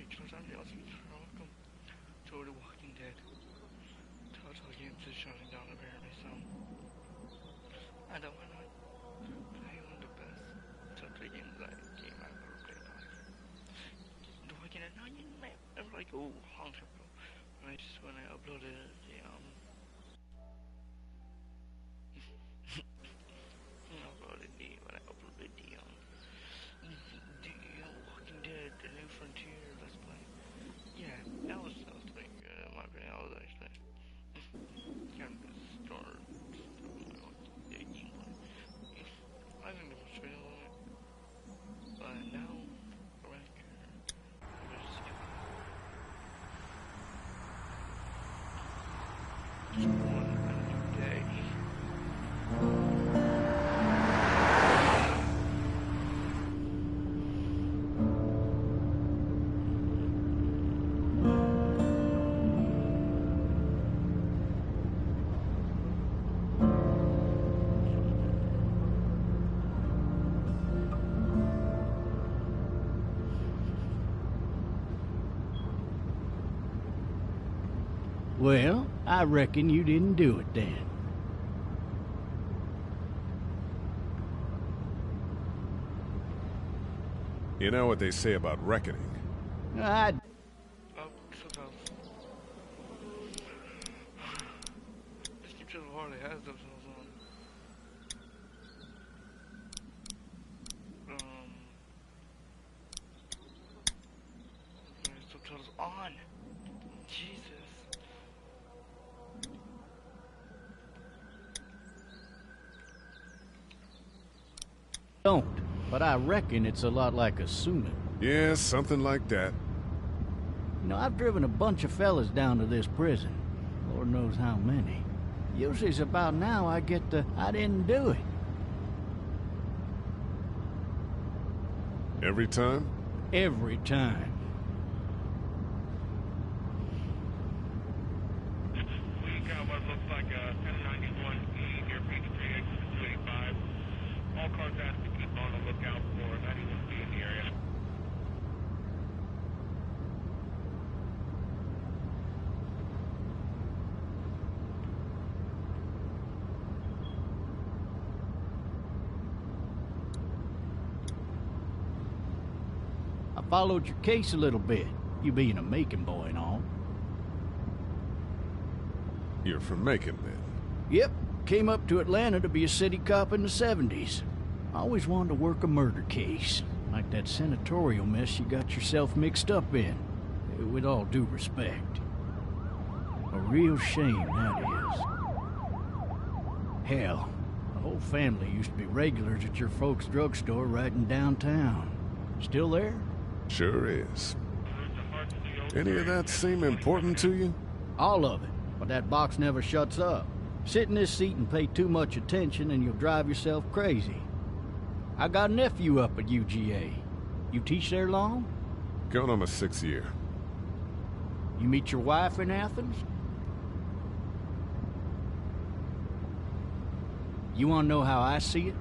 welcome to The Walking Dead. Telltale Games is shutting down apparently, so I don't want to play one of the best Telltale Games game I've ever played in my life. The Walking Dead, no, you know, it was like, oh, long time ago. Right, just when I uploaded the, when I uploaded the Walking Dead, The New Frontier, Let's Play. Yeah, that was pretty good in my opinion. I was actually kind of start my own gameplay. I think it was pretty long, but now we're back here. Just one new day. Well, I reckon you didn't do it then. You know what they say about reckoning? Oh, sometimes. This keeps so hard, it has themselves on. Okay, subtitles on. Jesus. Don't, but I reckon it's a lot like assuming. Yeah, something like that. You know, I've driven a bunch of fellas down to this prison. Lord knows how many. Usually it's about now I get the, I didn't do it. Every time? Every time. We got what looks like a 1091E near Peach 285. All cars asked to keep on the lookout for 91B in the area. I followed your case a little bit, you being a Macon boy and all. You're from Macon, then? Yep, came up to Atlanta to be a city cop in the 70s. I always wanted to work a murder case, like that senatorial mess you got yourself mixed up in. With all due respect. A real shame, that is. Hell, the whole family used to be regulars at your folks' drugstore right in downtown. Still there? Sure is. Any of that seem important to you? All of it, but that box never shuts up. Sit in this seat and pay too much attention and you'll drive yourself crazy. I got a nephew up at UGA. You teach there long? Going on my 6th year. You meet your wife in Athens? You want to know how I see it?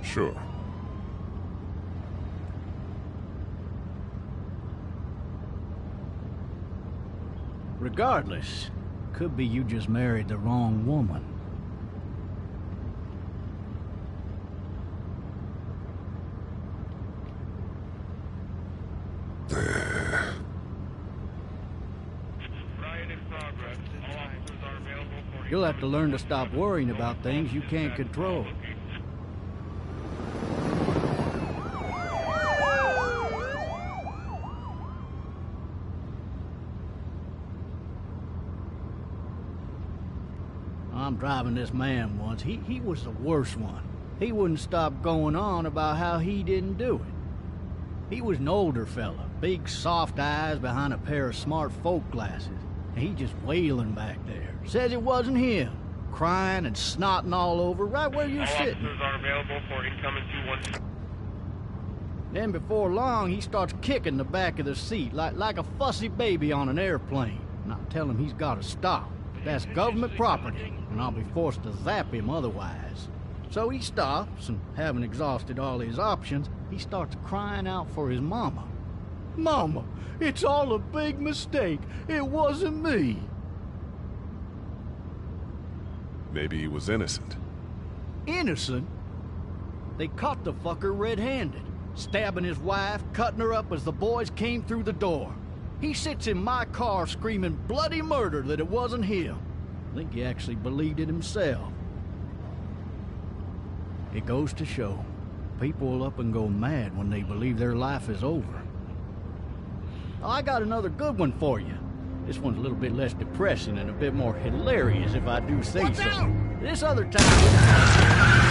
Sure. Regardless, could be you just married the wrong woman. You'll have to learn to stop worrying about things you can't control. I'm driving this man once. He was the worst one. He wouldn't stop going on about how he didn't do it. He was an older fella, big soft eyes behind a pair of smart folk glasses. And he just wailing back there. Says it wasn't him. Crying and snotting all over right where you're sitting. All officers are available for incoming 212. Then before long, he starts kicking the back of the seat like a fussy baby on an airplane. And I tell him he's got to stop. That's government property, and I'll be forced to zap him otherwise. So he stops, and having exhausted all his options, he starts crying out for his mama. "Mama, it's all a big mistake. It wasn't me." Maybe he was innocent. Innocent? They caught the fucker red-handed, stabbing his wife, cutting her up as the boys came through the door. He sits in my car screaming bloody murder that it wasn't him. I think he actually believed it himself. It goes to show, people will up and go mad when they believe their life is over. I got another good one for you. This one's a little bit less depressing and a bit more hilarious, if I do say Watch so. out! This other time...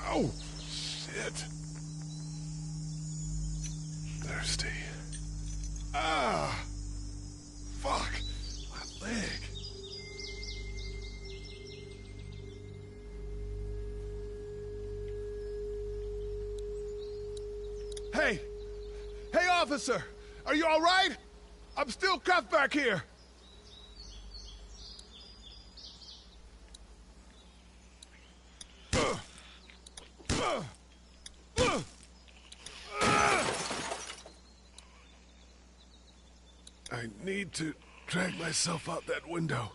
Oh, shit. Thirsty. Ah! Fuck! My leg. Hey! Hey, officer! Are you all right? I'm still cuffed back here. I need to drag myself out that window.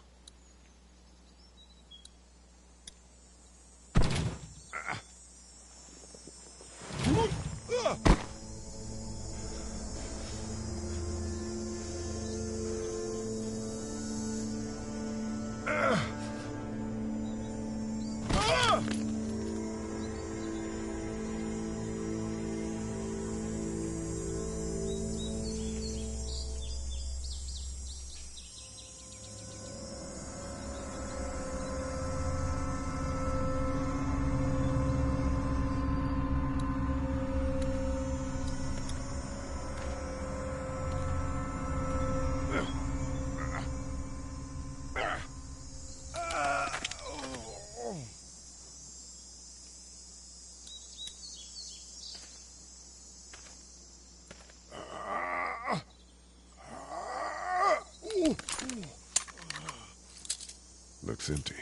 Looks empty.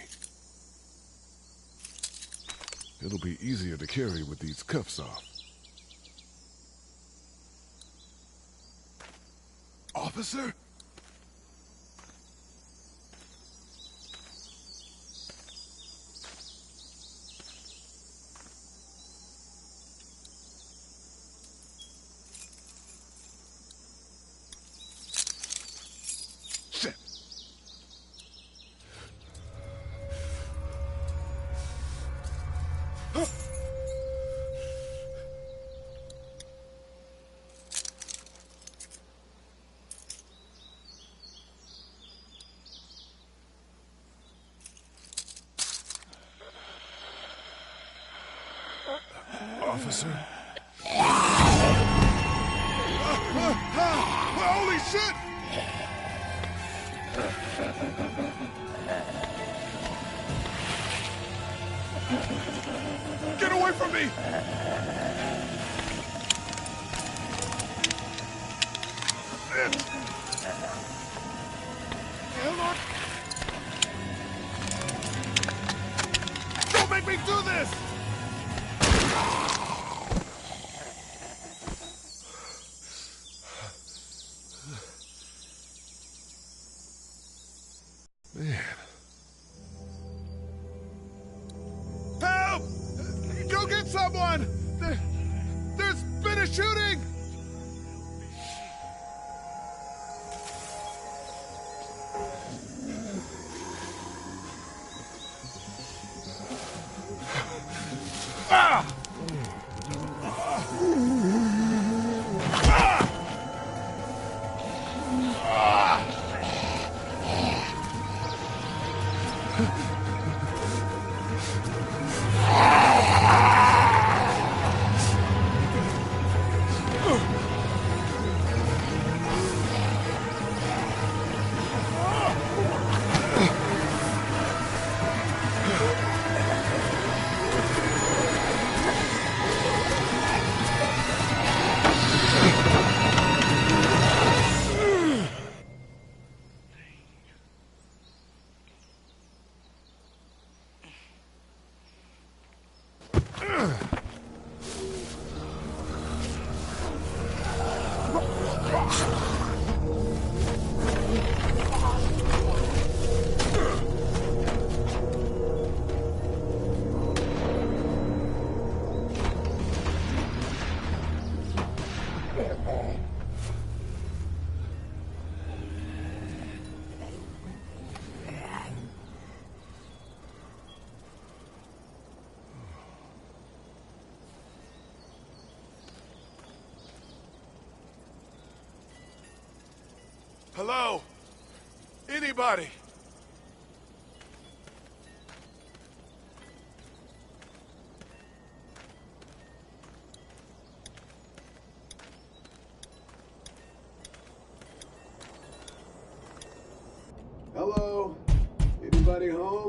It'll be easier to carry with these cuffs off. Officer? Shit. Officer? Holy shit! Get away from me! Don't make me do this! Man. Help! Go get someone! There's been a shooting! Hello? Anybody? Hello? Anybody home?